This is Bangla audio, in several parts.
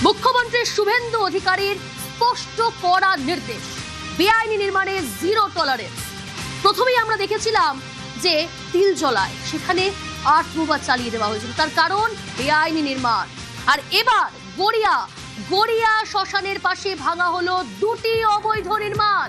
মুখ্যমন্ত্রী শুভেন্দু অধিকারীর স্পষ্ট কড়া নির্দেশ, বেআইনি নির্মাণে জিরো টলারেন্স। প্রথমেই আমরা দেখেছিলাম যে তিলজলায় সেখানে আর্ট মুভার চালিয়ে দেওয়া হয়েছিল, তার কারণ বেআইনি নির্মাণ। আর এবার গড়িয়া শ্মশানের পাশে ভাঙা হলো দুটি অবৈধ নির্মাণ।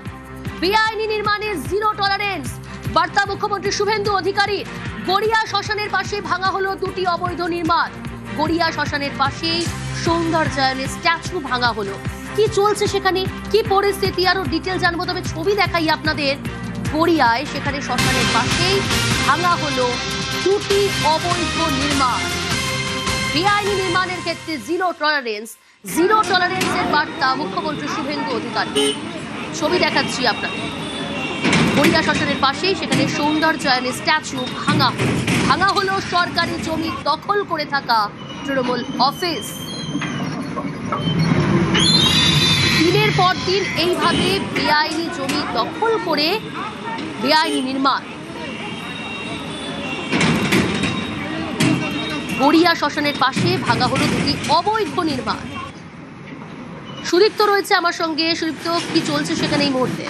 বেআইনি নির্মাণে জিরো টলারেন্স বার্তা মুখ্যমন্ত্রী শুভেন্দু অধিকারীর। গড়িয়া শ্মশানের পাশে ভাঙা হলো দুটি অবৈধ নির্মাণ। গড়িয়া শ্মশানের পাশেই সৌন্দর্যায়নের স্ট্যাচু ভাঙা হলো। কি চলছে সেখানে, কি পরিস্থিতি, আরো ডিটেল জানবো। তবে ছবি দেখাই আপনাদের। গড়িয়ায় সেখানে শ্মশানের পাশেই ভাঙা হলো দুটি অবৈধ নির্মাণ। বেআইনি নির্মাণের ক্ষেত্রে জিরো টলারেন্সের বার্তা মুখ্যমন্ত্রী শুভেন্দু অধিকারী। ছবি দেখাচ্ছি আপনাদের। গড়িয়া শ্মশানের পাশেই সেখানে সৌন্দর্যায়নের স্ট্যাচু ভাঙা হলো সরকারি জমি দখল করে থাকা তৃণমূল অফিস। দিনের পর দিন এইভাবে বেআইনি জমি দখল করে বেআইনি নির্মাণ। গড়িয়া শ্মশানের পাশে ভাঙা হলো দুটি অবৈধ নির্মাণ। সুদীপ্ত রয়েছে আমার সঙ্গে। সুদীপ্ত, কি চলছে সেখানে এই মুহূর্তে?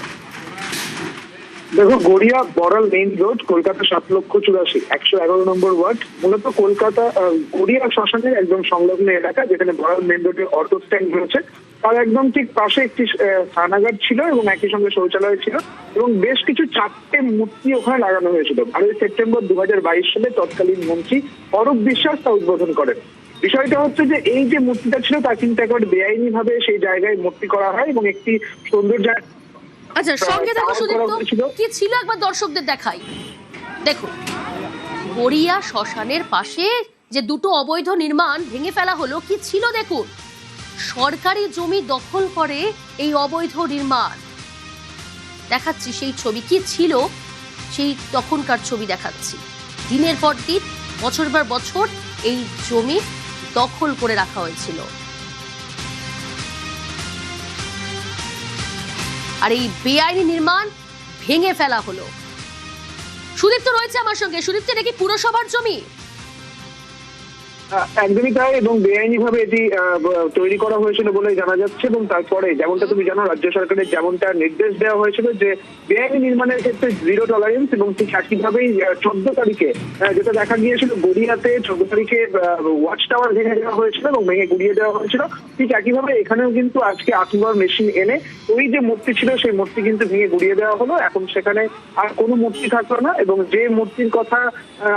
দেখো, গড়িয়া বড়াল মেইন রোড, কলকাতা 7,84,000, 111 নম্বর ওয়ার্ড। মূলত কলকাতা গড়িয়া শ্মশানের একদম সংলগ্ন এলাকা, যেখানে বড়াল মেইন রোডের অটো স্ট্যান্ড রয়েছে, তার একদম ঠিক পাশে একটি স্নানাগার ছিল এবং একই সঙ্গে শৌচালয় ছিল এবং বেশ কিছু 4টে মূর্তি ওখানে লাগানো হয়েছিল। 12 সেপ্টেম্বর 2022 সালে তৎকালীন মন্ত্রী অরূপ বিশ্বাস তা উদ্বোধন করেন। বিষয়টা হচ্ছে যে এই যে মূর্তিটা ছিল তা কিন্তু একেবারে বেআইনি ভাবে সেই জায়গায় মূর্তি করা হয় এবং একটি সৌন্দর্য। আচ্ছা, সঙ্গে দেখো সুদীপ্ত, কি ছিল একবার দর্শকদের দেখাই। দেখুন, গড়িয়া শ্মশানের পাশে যে দুটো অবৈধ নির্মাণ ভেঙে ফেলা হলো, কি ছিল দেখুন। সরকারি জমি দখল করে এই অবৈধ নির্মাণ। দেখাচ্ছি সেই ছবি, কি ছিল সেই তখনকার ছবি দেখাচ্ছি। দিনের পর দিন, বছর পর বছর এই জমি দখল করে রাখা হয়েছিল। আর এই বেআইনি নির্মাণ ভেঙে ফেলা হলো। সুদীপ্ত রয়েছে আমার সঙ্গে। সুদীপ্ত, এটা কি পুরসভার জমি? একদমই তাই, এবং বেআইনি ভাবে এটি তৈরি করা হয়েছিল বলে জানা যাচ্ছে। এবং তারপরে যেমনটা তুমি জানো, রাজ্য সরকারের যেমনটা নির্দেশ দেওয়া হয়েছিল যে বেআইনি নির্মাণের ক্ষেত্রে জিরো টলারেন্স, এবং ঠিক একইভাবেই 14 তারিখে যেটা দেখা গিয়েছিল গড়িয়াতে 14 তারিখে ওয়াচ টাওয়ার ভেঙে দেওয়া হয়েছিল এবং ভেঙে গুড়িয়ে দেওয়া হয়েছিল। ঠিক একইভাবে এখানেও কিন্তু আজকে আর্টওয়ার মেশিন এনে ওই যে মূর্তি ছিল সেই মূর্তি কিন্তু ভেঙে গুড়িয়ে দেওয়া হলো। এখন সেখানে আর কোনো মূর্তি থাকলো না। এবং যে মূর্তির কথা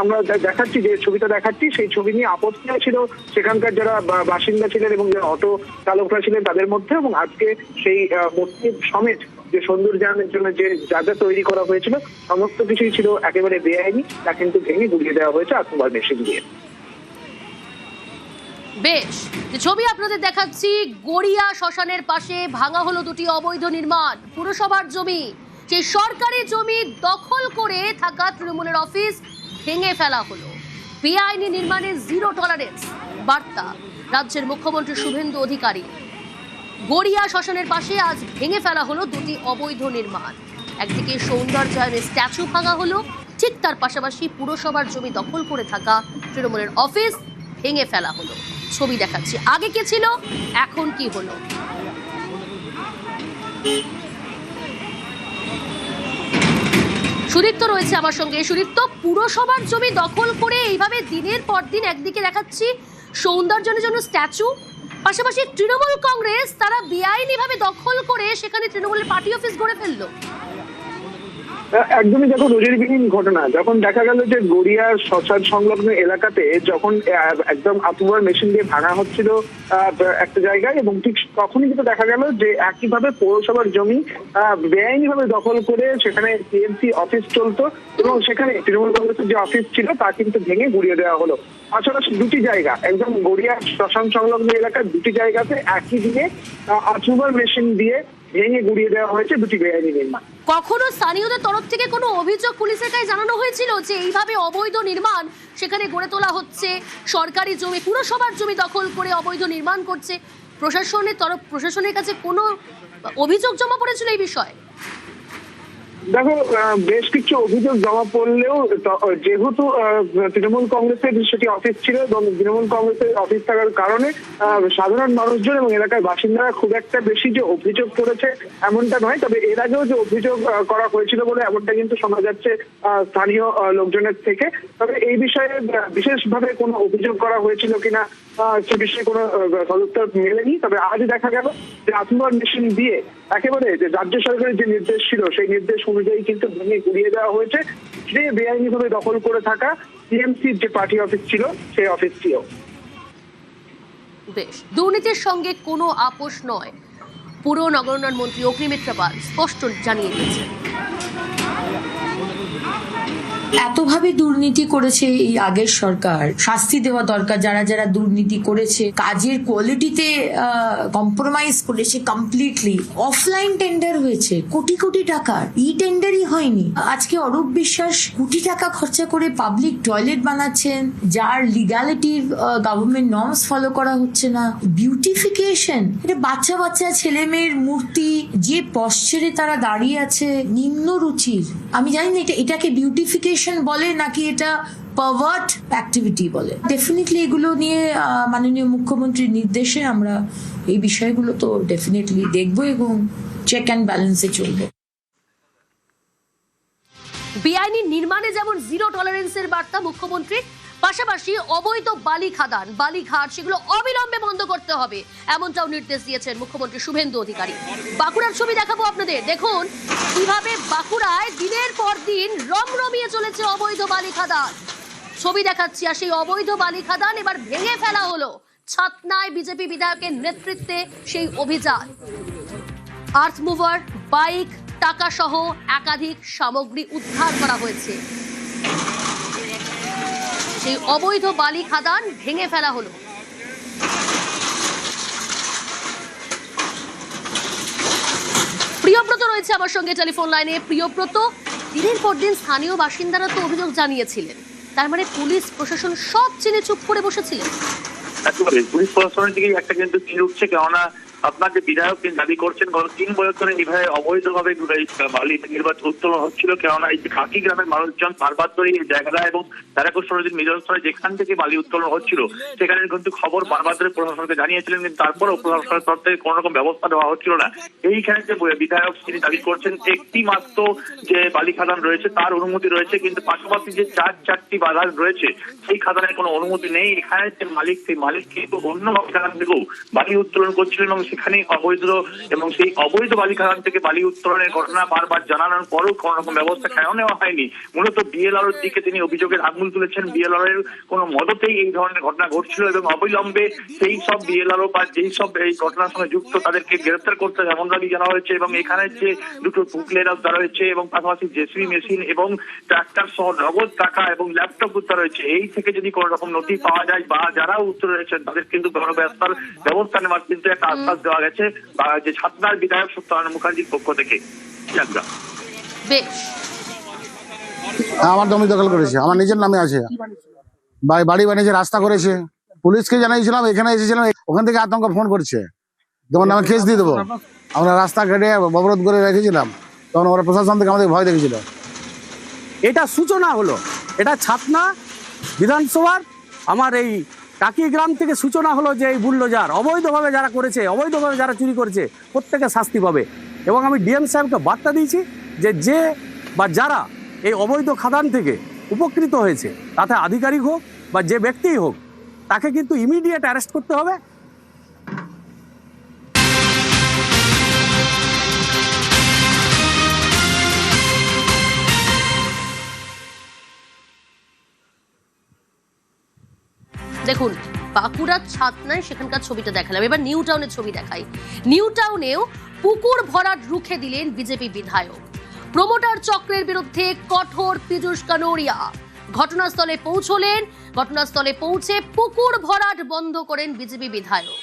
আমরা দেখাচ্ছি, যে ছবিটা দেখাচ্ছি, সেই ছবি নিয়ে আপত্তি ছিল সেখানকার যারা বাসিন্দা ছিলেন এবং যারা অটো চালকরা ছিলেন তাদের মধ্যে। এবং আজকে সেই মূর্তি সমেত যে সৌন্দর্যায়নের জন্য যে যা যা তৈরি করা হয়েছিল সমস্ত কিছুই ছিল একেবারে বেআইনি, তা কিন্তু ভেঙে গুড়িয়ে দেওয়া হয়েছে আর্টওয়ার মেশিন দিয়ে। বেশ, ছবি আপনাদের দেখাচ্ছি। গড়িয়া শ্মশানের পাশে ভাঙা হলো দুটি অবৈধ নির্মাণ। পুরসভার জমি, সেই সরকারি জমি দখল করে থাকা তৃণমূলের অফিস ভেঙে ফেলা হলো। বেআইনি নির্মাণে জিরো টলারেন্স বার্তা রাজ্যের মুখ্যমন্ত্রী শুভেন্দু অধিকারী। গড়িয়া শ্মশানের পাশে আজ ভেঙে ফেলা হলো দুটি অবৈধ নির্মাণ। একদিকে সৌন্দর্যায়নের স্ট্যাচু ভাঙা হলো, ঠিক তার পাশাপাশি পুরসভার জমি দখল করে থাকা তৃণমূলের অফিস ভেঙে ফেলা হলো। ছবি দেখাচ্ছি। আগে কে ছিল, এখন কি হলো। সুদীপ্ত রয়েছে আমার সঙ্গে। সুদীপ্ত, পুরসভার জমি দখল করে এইভাবে দিনের পর দিন একদিকে দেখাচ্ছি সৌন্দর্যের জন্য স্ট্যাচু, পাশাপাশি তৃণমূল কংগ্রেস তারা বেআইনি ভাবে দখল করে সেখানে তৃণমূলের পার্টি অফিস গড়ে ফেললো। একদমই দেখো, নজিরবিহীন ঘটনা। যখন দেখা গেল যে গড়িয়ার শ্মশান সংলগ্ন এলাকাতে যখন একদম আর্টওয়ার মেশিন দিয়ে ভাঙা হচ্ছিল একটা জায়গায়, এবং ঠিক তখনই কিন্তু দেখা গেল যে একইভাবে পৌরসভার জমি বেআইনি ভাবে দখল করে সেখানে টিএমসি অফিস চলতো এবং সেখানে তৃণমূল কংগ্রেসের যে অফিস ছিল তা কিন্তু ভেঙে গুড়িয়ে দেওয়া হলো। পাশাপাশি দুটি জায়গা, একদম গড়িয়া শ্মশান সংলগ্ন এলাকার দুটি জায়গাতে একই দিনে আর্টওয়ার মেশিন দিয়ে ভেঙে গুড়িয়ে দেওয়া হয়েছে দুটি বেআইনি নির্মাণ। কখনো স্থানীয়দের তরফ থেকে কোনো অভিযোগ পুলিশের কাছে জানানো হয়েছিল যে এইভাবে অবৈধ নির্মাণ সেখানে গড়ে তোলা হচ্ছে, সরকারি জমি, পুরসভার জমি দখল করে অবৈধ নির্মাণ করছে? প্রশাসনের কাছে কোনো অভিযোগ জমা পড়েছিল এই বিষয়ে? দেখো, বেশ কিছু অভিযোগ জমা পড়লেও যেহেতু তৃণমূল কংগ্রেসের সেটি অফিস ছিল এবং তৃণমূল কংগ্রেসের অফিস থাকার কারণে সাধারণ মানুষজন এবং এলাকার বাসিন্দারা খুব একটা বেশি যে অভিযোগ করেছে এমনটা নয়। তবে এর আগেও যে অভিযোগ করা হয়েছিল বলে এমনটা কিন্তু শোনা যাচ্ছে স্থানীয় লোকজনের থেকে। তবে এই বিষয়ে বিশেষভাবে কোনো অভিযোগ করা হয়েছিল কিনা সে বিষয়ে কোনো সদুত্তর মেলেনি। তবে আজ দেখা গেল যে আত্মবল মেশিন দিয়ে একেবারে যে রাজ্য সরকারের যে নির্দেশ ছিল সেই নির্দেশ অনুযায়ী কিন্তু ভেঙে গুড়িয়ে দেওয়া হয়েছে যে বেআইনিভাবে দখল করে থাকা টিএমসির যে পার্টি অফিস ছিল সেই অফিসটিও। বেশ, দুর্নীতির সঙ্গে কোনো আপোষ নয়, পুর নগর উন্নয়ন মন্ত্রী অগ্নিমিত্রা পাল স্পষ্ট জানিয়ে দিয়েছেন। এতভাবে দুর্নীতি করেছে এই আগের সরকার, শাস্তি দেওয়া দরকার যারা যারা দুর্নীতি করেছে। কাজের কোয়ালিটিতে কম্প্রোমাইজ করেছে কমপ্লিটলি। অফলাইন টেন্ডার হয়েছে কোটি কোটি টাকার, ই টেন্ডারই হয়নি। আজকে অরূপ বিশ্বাস কোটি টাকা খরচা করে পাবলিক টয়লেট বানাচ্ছেন যার লিগ্যালিটির গভর্নমেন্ট নর্মস ফলো করা হচ্ছে না। বিউটিফিকেশন, এটা বাচ্চা বাচ্চা ছেলে মেয়ের মূর্তি যে পশ্চারে তারা দাঁড়িয়ে আছে নিম্ন রুচির। আমি জানি না এটাকে বিউটিফিকেশন বলে নাকি এটা পারভার্ট অ্যাক্টিভিটি বলে। ডেফিনেটলি এগুলো নিয়ে মাননীয় মুখ্যমন্ত্রীর নির্দেশে আমরা এই বিষয়গুলো তো ডেফিনেটলি দেখবো এবং চেক অ্যান্ড ব্যালেন্সে চলবে। বেআইনি নির্মাণে যেমন জিরো টলারেন্সের বার্তা মুখ্যমন্ত্রীর, পাশাপাশি অবৈধ বালি খাদান, বালিঘাট সেগুলো অবিলম্বে বন্ধ করতে হবে এমনটাও নির্দেশ দিয়েছেন মুখ্যমন্ত্রী শুভেন্দু অধিকারী। বাঁকুড়ার ছবি দেখাবো আপনাদের, দেখুন কিভাবে বাঁকুড়ায় দিনের পর দিন রমরমিয়ে চলেছে অবৈধ বালি খাদান। ছবি দেখাচ্ছি, আর সেই অবৈধ বালি খাদান এবার ভেঙে ফেলা হলো। ছাতনায় বিজেপি বিধায়কের নেতৃত্বে সেই অভিযান। আর্থ মুভার, বাইক, টাকা সহ একাধিক সামগ্রী উদ্ধার করা হয়েছে। সেই অবৈধ বালি খাদান ভেঙে ফেলা হলো। প্রিয়ব্রত রয়েছে আমার সঙ্গে টেলিফোন লাইনে। প্রিয়ব্রত, দিনের পর দিন স্থানীয় বাসিন্দারা তো অভিযোগ জানিয়েছিলেন, তার মানে পুলিশ প্রশাসন সব জেনে চুপ করে বসেছিলেন? একেবারে পুলিশ প্রশাসনের দিকে একটা কিন্তু তীর উঠছে, কেননা আপনার যে বিধায়ক তিনি দাবি করছেন গত 3 বছর ধরে এইভাবে অবৈধভাবে বালি নির্বাচন উত্তোলন হচ্ছিল, কেননা এই কাকি গ্রামের মানুষজন বারবার ধরে এই জায়গাটা এবং তারাকুশ সরোজিনী মিলনস্থলে যেখান থেকে বালি উত্তোলন হচ্ছিল সেখানে কিন্তু খবর বারবার ধরে প্রশাসনকে জানিয়েছিলেন, কিন্তু তারপরেও প্রশাসনের তরফ থেকে কোনো রকম ব্যবস্থা দেওয়া হচ্ছিল না। এইখানে যে বিধায়ক তিনি দাবি করছেন একটি মাত্র যে বালি খাদান রয়েছে তার অনুমতি রয়েছে, কিন্তু পাশাপাশি যে 4টি বাগান রয়েছে সেই খাদানের কোনো অনুমতি নেই। এখানে যে মালিক সেই মালিক কিন্তু অন্য খাদান থেকেও বালি উত্তোলন করছিলেন এবং সেখানে অবৈধ এবং সেই অবৈধ বালি খাদান থেকে বালি উত্তোলনের ঘটনা বারবার জানানোর পরও কোন রকম ব্যবস্থা কেন নেওয়া হয়নি। মূলত বিএলআরওর দিকে তিনি অভিযোগের আঙুল তুলেছেন। বিএলআরও এর কোনো মদতেই এই ধরনের ঘটনা ঘটছিল এবং অবিলম্বে সেই সব বিএলআরও বা যেই সব এই ঘটনার সঙ্গে যুক্ত তাদেরকে গ্রেফতার করতে এমন দাবি জানা হয়েছে। এবং এখানে যে দুটো বুকলেট উদ্ধার হয়েছে এবং পাশাপাশি জেসিবি মেশিন এবং ট্রাক্টর সহ নগদ টাকা এবং ল্যাপটপ উদ্ধার হয়েছে। এই থেকে যদি কোনো রকম নথি পাওয়া যায় বা যারা উত্তর রয়েছেন তাদের কিন্তু ব্যবস্থা নেওয়ার কিন্তু একটা আশ্বাস দেওয়া গেছে যে ছাতনার বিধায়ক সত্যনারায়ণ মুখার্জির পক্ষ থেকে। আমার জমি দখল করেছে, আমার নিজের নামে আছে, বাড়ি বানিয়েছে, রাস্তা করেছে। পুলিশকে জানিয়েছিলাম, এখানে এসেছিলাম, ওখান থেকে আতঙ্ক ফোন করছে তখন আমি কেস দিয়ে দেবো। আমরা রাস্তা কেটে অবরোধ করে রেখেছিলাম, তখন ওরা প্রশাসন থেকে আমাদের ভয় দেখেছিল। এটা সূচনা হলো, এটা ছাতনা বিধানসভার আমার এই কাকি গ্রাম থেকে সূচনা হলো যে এই বুলডোজার অবৈধভাবে যারা করেছে, অবৈধভাবে যারা চুরি করেছে প্রত্যেকে শাস্তি পাবে। এবং আমি ডিএম সাহেবকে বার্তা দিয়েছি যে বা যারা এই অবৈধ খাদান থেকে উপকৃত হয়েছে, তাতে আধিকারিক হোক বা যে ব্যক্তিই হোক, তাকে কিন্তু ইমিডিয়েট অ্যারেস্ট করতে হবে। দেখুন, বাঁকুড়ার ছাতনায় সেখানকার ছবিটা দেখালাম, এবার নিউ টাউনের ছবি দেখাই। নিউ টাউনেও পুকুর ভরাট রুখে দিলেন বিজেপি বিধায়ক। প্রমোটার চক্রের বিরুদ্ধে কঠোর পীযূষ কানোরিয়া ঘটনাস্থলে পৌঁছলেন। ঘটনাস্থলে পৌঁছে পুকুর ভরাট বন্ধ করেন বিজেপি বিধায়ক।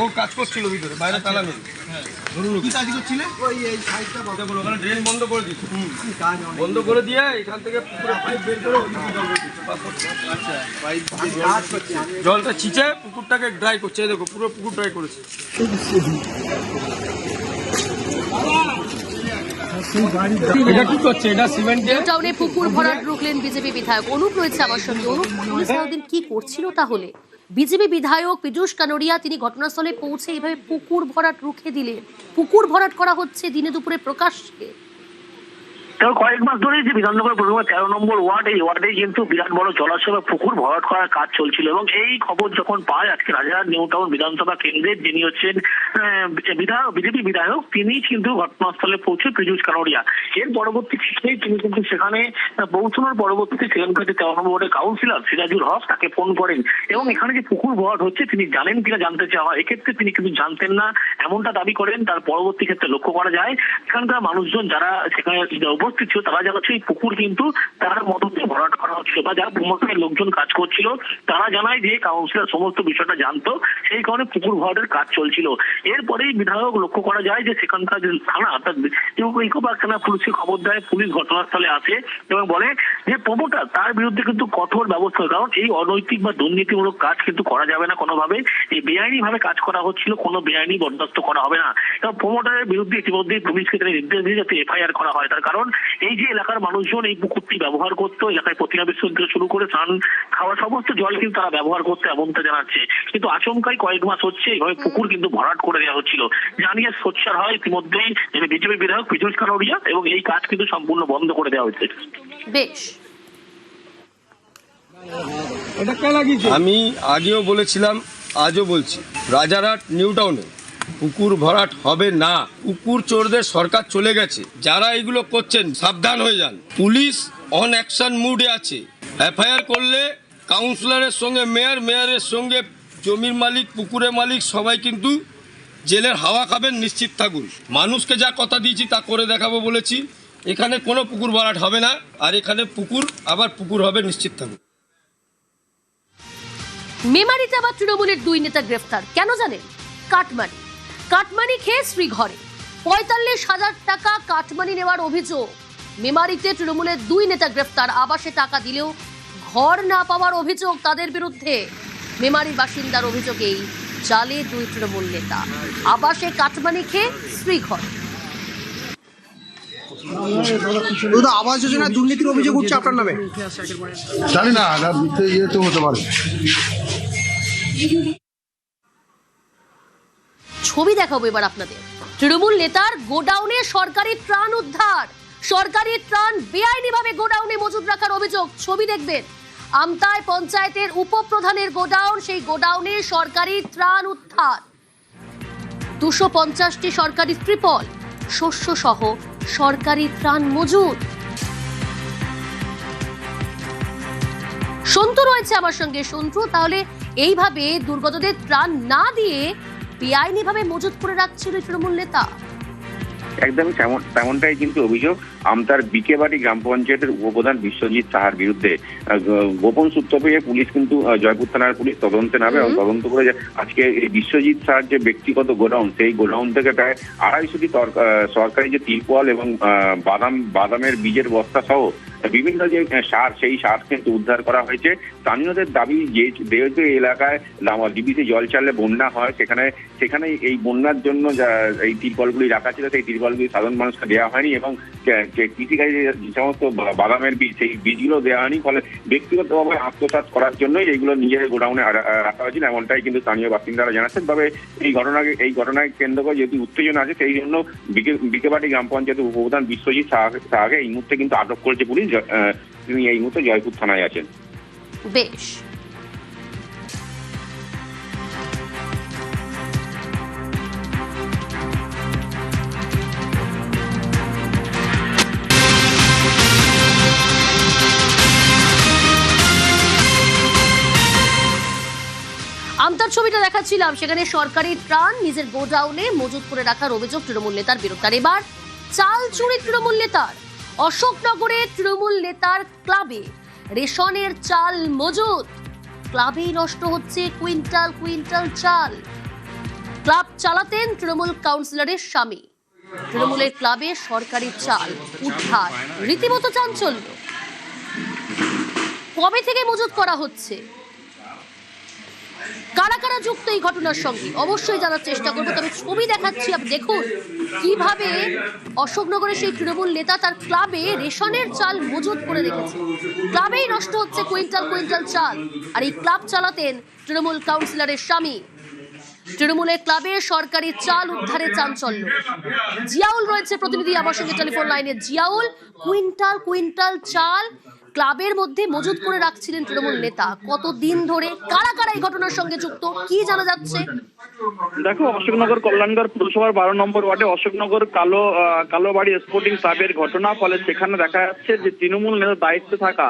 ও কাজ করছিল ভিতরে, বাইরে তালা নেই। ধরুন কি কাজ করছিলে? ওই এই সাইডটা বন্ধ, ওখানে ড্রেন বন্ধ করে দিচ্ছে। বন্ধ করে দিয়ে এখান থেকে পুরো পাইপ বের করে ওদিকে জল দিচ্ছে। আচ্ছা, পাইপ জলটা ছিঁচে পুকুরটাকে ড্রাই করছে। এই দেখো পুরো পুকুর ড্রাই করেছে। এটা কি করছে? এটা সিমেন্ট দিয়ে টাউনে পুকুর ভরাট রুখলেন বিজেপি বিধায়ক। অনুপ রয়েছে আমার সঙ্গে। অনুপ, পুলিশ এতদিন কি করছিল তাহলে? বিজেপি বিধায়ক পীযূষ কানোরিয়া তিনি ঘটনাস্থলে পৌঁছে এইভাবে পুকুর ভরাট রুখে দিলেন। পুকুর ভরাট করা হচ্ছে দিনে দুপুরে প্রকাশ্যে। কয়েক মাস ধরেই যে বিধাননগর পৌরসভা 13 নম্বর ওয়ার্ড, এই ওয়ার্ডে কিন্তু বিরাট বড় জলাশয় বা পুকুর ভরাট করার কাজ চলছিল এবং এই খবর যখন পায় আজকে রাজারহাট নিউ টাউন বিধানসভা কেন্দ্রের যিনি হচ্ছেন বিজেপি বিধায়ক, তিনি কিন্তু ঘটনাস্থলে পৌঁছে পীযূষ কানোরিয়া। এর পরবর্তীতে তিনি কিন্তু সেখানে পৌঁছানোর পরবর্তীতে সেখানকার যে 13 নম্বর ওয়ার্ডের কাউন্সিলর সিরাজুল হক তাকে ফোন করেন এবং এখানে যে পুকুর ভরাট হচ্ছে তিনি জানেন কিনা জানতে চাওয়া হয়। এক্ষেত্রে তিনি কিন্তু জানতেন না এমনটা দাবি করেন। তার পরবর্তী ক্ষেত্রে লক্ষ্য করা যায় এখানকার মানুষজন যারা সেখানে উপস্থিত ছিল তারা জানাচ্ছে এই পুকুর কিন্তু তার মদতে ভরাট করা হচ্ছিল বা যারা প্রমোশনের লোকজন কাজ করছিল তারা জানায় যে কাউন্সিলর সমস্ত বিষয়টা জানতো, সেই কারণে পুকুর ভরাটের কাজ চলছিল। এরপরেই বিধায়ক লক্ষ্য করা যায় যে সেখানকার যে থানা অর্থাৎ ইকোপার্ক থানা পুলিশকে খবর দেয়। পুলিশ ঘটনাস্থলে আসে এবং বলে যে প্রমোটার তার বিরুদ্ধে কিন্তু কঠোর ব্যবস্থা, কারণ এই অনৈতিক বা দুর্নীতিমূলক কাজ কিন্তু করা যাবে না কোনোভাবে। এই বেআইনি ভাবে কাজ করা হচ্ছিল, কোনো বেআইনি বরদাস্ত করা হবে না। এবং প্রমোটারের বিরুদ্ধে ইতিমধ্যেই পুলিশকে তিনি নির্দেশ দিয়ে যাতে এফআইআর করা হয়। তার কারণ এই যে এলাকার মানুষজন এই পুকুরটি ব্যবহার করতো, এলাকায় প্রতিমা বিসর্জন থেকে শুরু করে স্নান খাওয়া সমস্ত জল কিন্তু তারা ব্যবহার করতে এমনটা জানাচ্ছে। কিন্তু আচমকাই কয়েক মাস হচ্ছে এইভাবে পুকুর কিন্তু ভরাট করে দেওয়া হচ্ছিল, জানিয়ে সোচ্চার হয় ইতিমধ্যেই বিজেপি বিধায়ক পীযূষ কানোরিয়া এবং এই কাজ কিন্তু সম্পূর্ণ বন্ধ করে দেওয়া হয়েছে। বেশ, আমি আগেও বলেছিলাম, আজও বলছি, রাজারহাট নিউ টাউনে পুকুর ভরাট হবে না। পুকুর চোরদের সরকার চলে গেছে। যারা এগুলো করছেন সাবধান হয়ে যান। পুলিশ অন অ্যাকশন মুডে আছে। এফআইআর করলে কাউন্সিলরের সঙ্গে মেয়রের সঙ্গে জমির মালিক, পুকুরের মালিক সবাই কিন্তু জেলের হাওয়া খাবেন, নিশ্চিত থাকুন। মানুষকে যা কথা দিয়েছি তা করে দেখাবো বলেছি। এখানে কোনো পুকুর ভরাট হবে না, আর এখানে পুকুর হবে, নিশ্চিত থাকুন। মেমারিতে আবার তৃণমূলের 2 নেতা গ্রেফতার। কেন জানেন? কাটমানি খেয়ে শ্রীঘরে 45,000 টাকা কাটমানি নেওয়ার অভিযোগ। মেমারিতে তৃণমূলের 2 নেতা গ্রেফতার। আবাসে টাকা দিলেও ঘর না পাওয়ার অভিযোগ তাদের বিরুদ্ধে। মেমারির বাসিন্দার অভিযোগেই জালে 2 তৃণমূল নেতা। আবাসে কাটমানি খেয়ে শ্রীঘর। আবাস যোজনা দুর্নীতির অভিযোগ উঠছে আপনার নামে। জানি না, ইয়ে তো হতে পারে। ছবি দেখাবো এবার আপনাদের। তৃণমূল নেতার গোডাউনে সরকারি ত্রাণ উদ্ধার। সরকারি ত্রাণ বেআইনিভাবে গোডাউনে মজুদ রাখার অভিযোগ। ছবি দেখবেন। আমতায় পঞ্চায়েতের উপপ্রধানের গোডাউন, সেই গোডাউনে সরকারি ত্রাণ উদ্ধার। 250টি সরকারি ত্রিপল, শস্য সহ সরকারি ত্রাণ মজুদ। সন্তু রয়েছে আমার সঙ্গে। সন্তু, তাহলে এইভাবে দুর্গতদের ত্রাণ না দিয়ে বেআইনি ভাবে মজুত করে রাখছিল তৃণমূল নেতা? একদমই তেমনটাই কিন্তু অভিযোগ আমতার বিকেবাড়ি গ্রাম পঞ্চায়েতের উপপ্রধান বিশ্বজিৎ সাহার বিরুদ্ধে। গোপন সূত্র পেয়ে পুলিশ কিন্তু জয়পুর থানার পুলিশ তদন্তে নামে এবং তদন্ত করে আজকে এই বিশ্বজিৎ সাহার যে ব্যক্তিগত গোডাউন, সেই গোডাউন থেকে প্রায় 250টি সরকারি যে তিরপল এবং বাদামের বীজের বস্তা সহ বিভিন্ন যে সার, সেই সার কিন্তু উদ্ধার করা হয়েছে। স্থানীয়দের দাবি যেহেতু এই এলাকায় ডিবিতে জল চাললে বন্যা হয়, সেখানে এই বন্যার জন্য এই তিরপলগুলি রাখা ছিল, সেই তিরপলগুলি সাধারণ মানুষকে দেওয়া হয়নি এবং কৃষিকাজে যে সমস্ত বাদামের বীজ, সেই বীজগুলো দেওয়া হয়নি। ফলে ব্যক্তিগতভাবে আত্মসাৎ করার জন্য এইগুলো নিজের গোডাউনে রাখা হয়েছিল, এমনটাই কিন্তু স্থানীয় বাসিন্দারা জানাচ্ছেন। তবে এই ঘটনাকে কেন্দ্র করে যেহেতু উত্তেজনা আছে, সেই জন্য বিকেবাড়ি গ্রাম পঞ্চায়েতের উপপ্রধান বিশ্বজিৎ সাহাকে এই মুহূর্তে কিন্তু আটক করেছে পুলিশ। তিনি এই মুহূর্তে জয়পুর থানায় আছেন। বেশ, আমতার ছবিটা দেখাচ্ছিলাম। সেখানে সরকারি ত্রাণ নিজের গোডাউনে মজুত করে রাখার অভিযোগ তৃণমূল নেতার বিরুদ্ধে। এবার চাল চুরি তৃণমূল নেতার। অশোকনগরে তৃণমূল নেতার ক্লাবে রেশনের চাল মজুত। ক্লাবেই নষ্ট হচ্ছে কুইন্টাল কুইন্টাল চাল। ক্লাব চালাতেন তৃণমূল কাউন্সিলরের স্বামী। তৃণমূলের ক্লাবে সরকারি চাল উদ্ধার, রীতিমতো চাঞ্চল্য। কবে থেকে মজুত করা হচ্ছে, কারা কারা যুক্ত এই ঘটনার সঙ্গে অবশ্যই জানার চেষ্টা করবো। তবে ছবি দেখাচ্ছি, আপনি দেখুন কিভাবে অশোকনগরের সেই তৃণমূল নেতা তার ক্লাবে রেশনের চাল মজুত করে রেখেছে। ক্লাবেই নষ্ট হচ্ছে কুইন্টাল কুইন্টাল চাল, আর এই ক্লাব চালাতেন তৃণমূল কাউন্সিলরের স্বামী। তৃণমূলের ক্লাবে সরকারি চাল উদ্ধারে চাঞ্চল্য। জিয়াউল রয়েছে প্রতিনিধি আমার সঙ্গে টেলিফোন লাইনে। জিয়াউল, কুইন্টাল কুইন্টাল চাল ক্লাবের মধ্যে মজুত করে রাখছিলেন তৃণমূল নেতা, কতদিন ধরে, কারা কারা এই ঘটনার সঙ্গে যুক্ত, কি জানা যাচ্ছে? দেখো, অশোকনগর কল্যাণগড় পুরসভার 12 নম্বর ওয়ার্ডে অশোকনগর কালোবাড়ি স্পোর্টিং ক্লাবের ঘটনা। ফলে সেখানে দেখা যাচ্ছে যে তৃণমূল নেতা দায়িত্বে থাকা,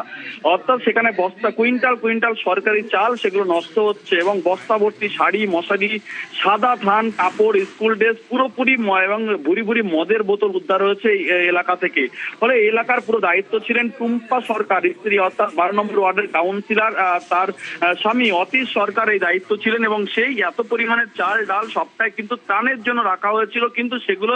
অর্থাৎ সেখানে বস্তা কুইন্টাল কুইন্টাল সরকারি চাল সেগুলো নষ্ট হচ্ছে এবং বস্তা ভর্তি শাড়ি, মশারি, সাদা ধান, কাপড়, স্কুল ড্রেস পুরোপুরি এবং ভুরি ভুরি মদের বোতল উদ্ধার হয়েছে এই এলাকা থেকে। ফলে এই এলাকার পুরো দায়িত্ব ছিলেন টুম্পা সরকার স্ত্রী, অর্থাৎ 12 নম্বর ওয়ার্ডের কাউন্সিলর, তার স্বামী অতীশ সরকার এই দায়িত্ব ছিলেন। এবং সেই এত পরিমাণে চাল ডাল সপ্তাহে কিন্তু ত্রাণের জন্য রাখা হয়েছিল, কিন্তু সেগুলো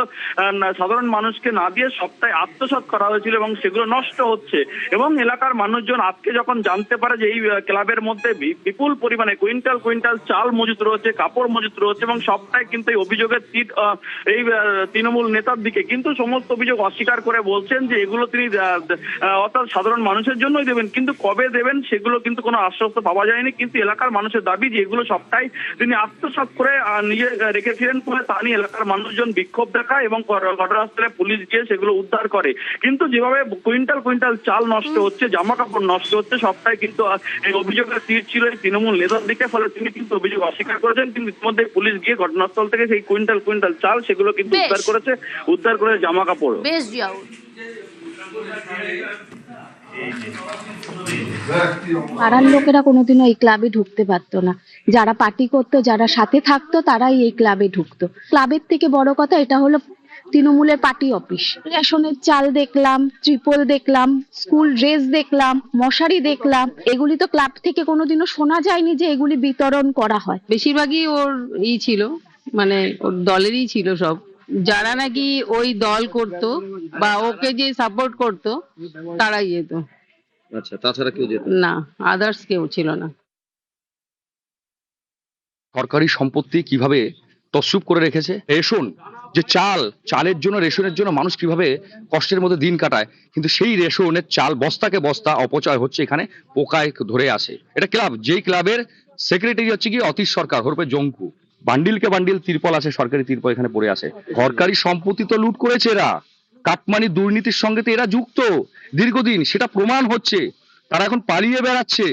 সাধারণ মানুষকে না দিয়ে সপ্তাহে আত্মসাৎ করা হয়েছিল এবং সেগুলো নষ্ট হচ্ছে। এবং এলাকার মানুষজন আজকে যখন জানতে পারে যে এই ক্লাবের মধ্যে বিপুল পরিমাণে কুইন্টাল কুইন্টাল চাল মজুত রয়েছে, কাপড় মজুত রয়েছে এবং সপ্তাহে কিন্তু এই অভিযোগের এই তৃণমূল নেতার দিকে, কিন্তু সমস্ত অভিযোগ অস্বীকার করে বলছেন যে এগুলো তিনি অর্থাৎ সাধারণ মানুষের জন্যই দেবেন, কিন্তু কবে দেবেন সেগুলো কিন্তু কোনো আশ্বস্ত পাওয়া যায়নি। কিন্তু এলাকার মানুষের দাবি যে এগুলো সপ্তাহে তিনি আত্মসাৎ করে নিজে রেখেছিলেন। ফলে তা নিয়ে এলাকার মানুষজন বিক্ষোভ দেখায় এবং ঘটনাস্থলে পুলিশ গিয়ে সেগুলো উদ্ধার করে। কিন্তু যেভাবে কুইন্টাল কুইন্টাল চাল নষ্ট হচ্ছে, জামা কাপড় নষ্ট হচ্ছে, সপ্তাহে কিন্তু এই অভিযোগের তীর ছিল এই তৃণমূল নেতার দিকে। ফলে তিনি কিন্তু অভিযোগ অস্বীকার করেছেন, কিন্তু ইতিমধ্যে পুলিশ গিয়ে ঘটনাস্থল থেকে সেই কুইন্টাল কুইন্টাল চাল সেগুলো কিন্তু উদ্ধার করে জামা কাপড়। বেশ জিয়াউল, পাড়ার লোকেরা কোনোদিনও এই ক্লাবে ঢুকতে পারতো না। যারা পার্টি করতো, যারা সাথে থাকতো, তারাই এই ক্লাবে ঢুকতো। ক্লাবের থেকে বড় কথা এটা হলো তৃণমূলের পার্টি অফিস। রেশনের চাল দেখলাম, ত্রিপল দেখলাম, স্কুল ড্রেস দেখলাম, মশারি দেখলাম। এগুলি তো ক্লাব থেকে কোনোদিনও শোনা যায়নি যে এগুলি বিতরণ করা হয়। বেশিরভাগই ওর ছিল, মানে ওর দলেরই ছিল সব। যারা নাকি ওই দল করতো বা ওকে যে সাপোর্ট করতো তারাই যেত। আচ্ছা, তাছাড়া কেউ যেত না, আদার্স কেউ ছিল না। সরকারি সম্পত্তি কিভাবে তছরূপ করে রেখেছে, রেশন যে চালের জন্য, রেশনের জন্য মানুষ কিভাবে কষ্টের মধ্যে দিন কাটায়, কিন্তু সেই রেশনের চাল বস্তাকে বস্তা অপচয় হচ্ছে, এখানে পোকায় ধরে আসে। এটা ক্লাব, যেই ক্লাবের সেক্রেটারি হচ্ছে কি অতীশ সরকার ওরফে জঙ্কু। বান্ডিলকে বান্ডিল তিরপল আছে, সরকারি তিরপল এখানে পড়ে আছে। সরকারি সম্পত্তি তো লুট করেছে এরা, কাটমানি দুর্নীতির সঙ্গে তো এরা যুক্ত দীর্ঘদিন, সেটা প্রমাণ হচ্ছে। তারা এখন পালিয়ে বেড়াচ্ছে।